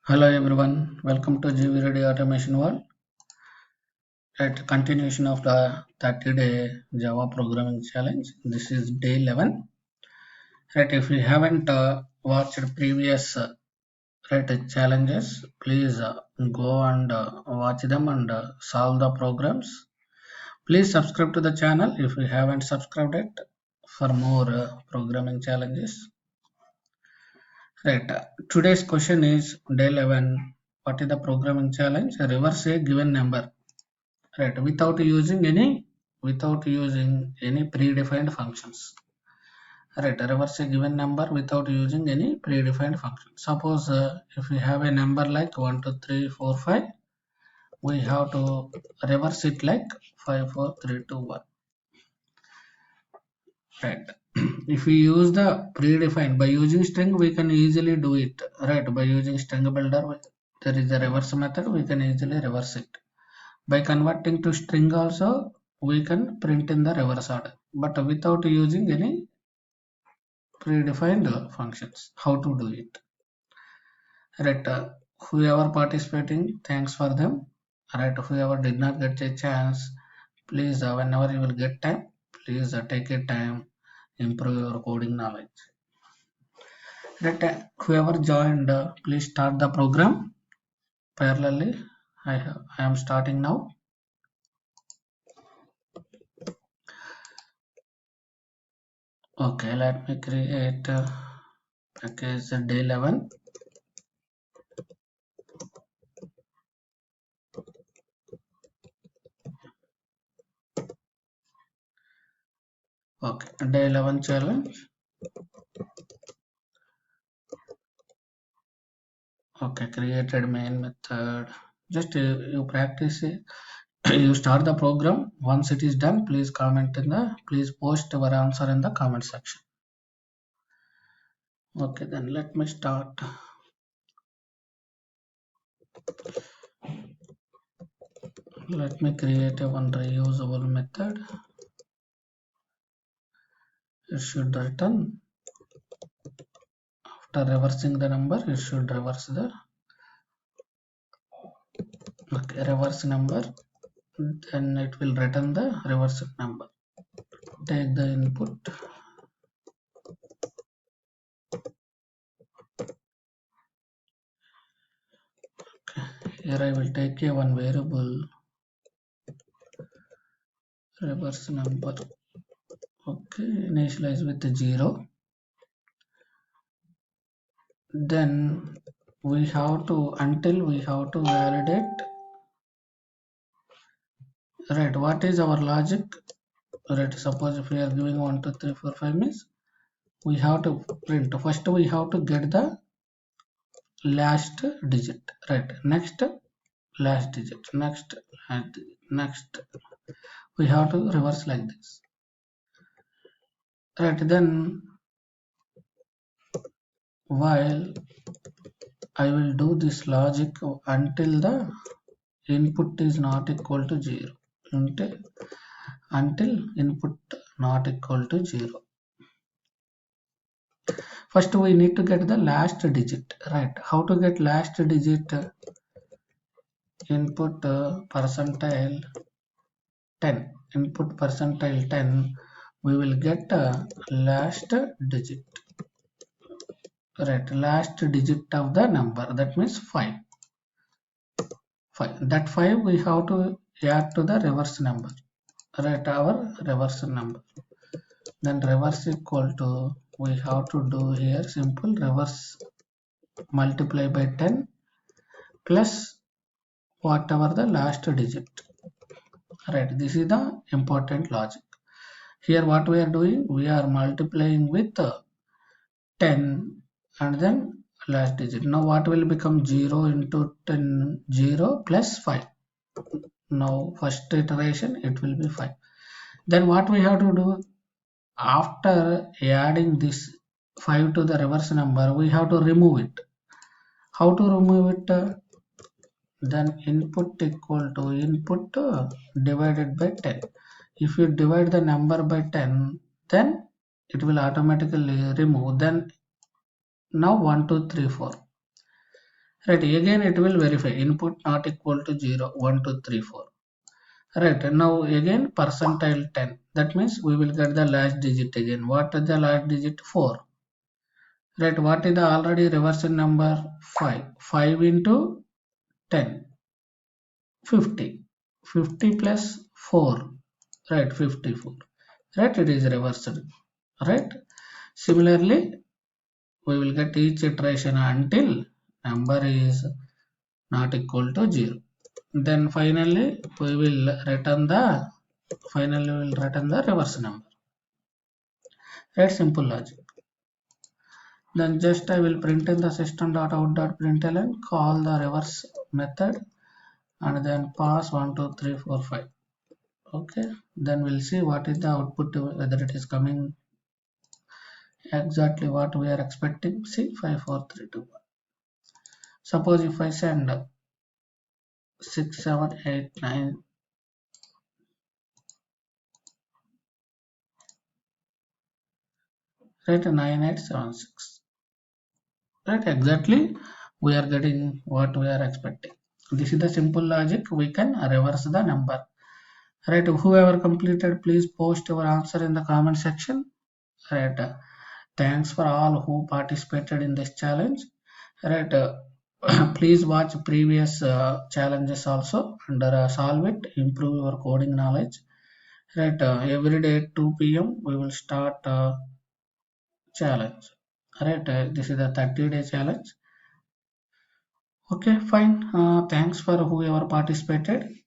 Hello everyone, welcome to GV Ready Automation World. At continuation of the 30-day Java programming challenge, this is day 11. Right, if you haven't watched previous challenges, please go and watch them and solve the programs. Please subscribe to the channel if you haven't subscribed it for more programming challenges. Right, today's question is day 11. What is the programming challenge? Reverse a given number. Right, without using any predefined functions. Right, reverse a given number without using any predefined function. Suppose if we have a number like 1 2 3 4 5, we have to reverse it like 5 4 3 2 1. Right, if we use the predefined by using string, we can easily do it. Right, by using string builder, there is a reverse method, we can easily reverse it. By converting to string also, we can print in the reverse order, but without using any predefined functions. How to do it? Right, whoever participating, thanks for them. Right, whoever did not get a chance, please whenever you will get time, please take a time, improve your coding knowledge. Right, whoever joined, please start the program parallelly. I am starting now. Okay, let me create package day 11. Okay, day 11 challenge. Okay, created main method. Just you practice it. You start the program. Once it is done, please please post your answer in the comment section. Okay, then let me start. Let me create a one reusable method. It should return after reversing the number. It should reverse the reverse number. Then it will return the reverse number. Take the input. Here I will take a one variable reverse number. Okay, initialize with 0. Then we have to validate. Right, what is our logic? Right, suppose if we are giving 1 2 3 4 5 means we have to print. First we have to get the last digit. Right, next last digit, next we have to reverse like this. Right, then while I will do this logic until the input is not equal to 0, until input not equal to 0. First we need to get the last digit. Right, how to get last digit? Input percentile 10, input percentile 10, we will get last digit. Right, last digit of the number, that means 5. That 5 we have to add to the reverse number. Right, our reverse number. Then reverse equal to, we have to do here simple reverse multiply by 10 plus whatever the last digit. Right, this is the important logic. Here what we are doing, we are multiplying with 10 and then last digit. Now what will become 0 into 10? 0 plus 5. Now first iteration it will be 5. Then what we have to do, after adding this 5 to the reverse number, we have to remove it. How to remove it? Then input equal to input divided by 10. If you divide the number by 10, then it will automatically remove. Then now 1 2 3 4. Right, again it will verify input not equal to 0, 1, 2, 3, 4. Right, now again percentile 10. That means we will get the last digit again. What is the last digit? 4. Right, what is the already reversed number? 5. 5 into 10. 50. 50 plus 4. Right, 54. Right, it is reversed. Right. Similarly, we will get each iteration until number is not equal to 0. Then finally we will return the reverse number. Right, simple logic. Then just I will print in the system.out.println, call the reverse method and then pass 1, 2, 3, 4, 5. Okay, then we'll see what is the output, whether it is coming exactly what we are expecting. See, 5, 4, 3, 2, 1. Suppose if I send 6, 7, 8, 9, right, 9876. Right, exactly we are getting what we are expecting. This is the simple logic. We can reverse the number. Right, whoever completed, please post your answer in the comment section. Right, thanks for all who participated in this challenge. Right, please watch previous challenges also and solve it, improve your coding knowledge. Right, every day at 2 p.m. we will start challenge. Right, this is the 30-day challenge. Okay, fine. Thanks for whoever participated.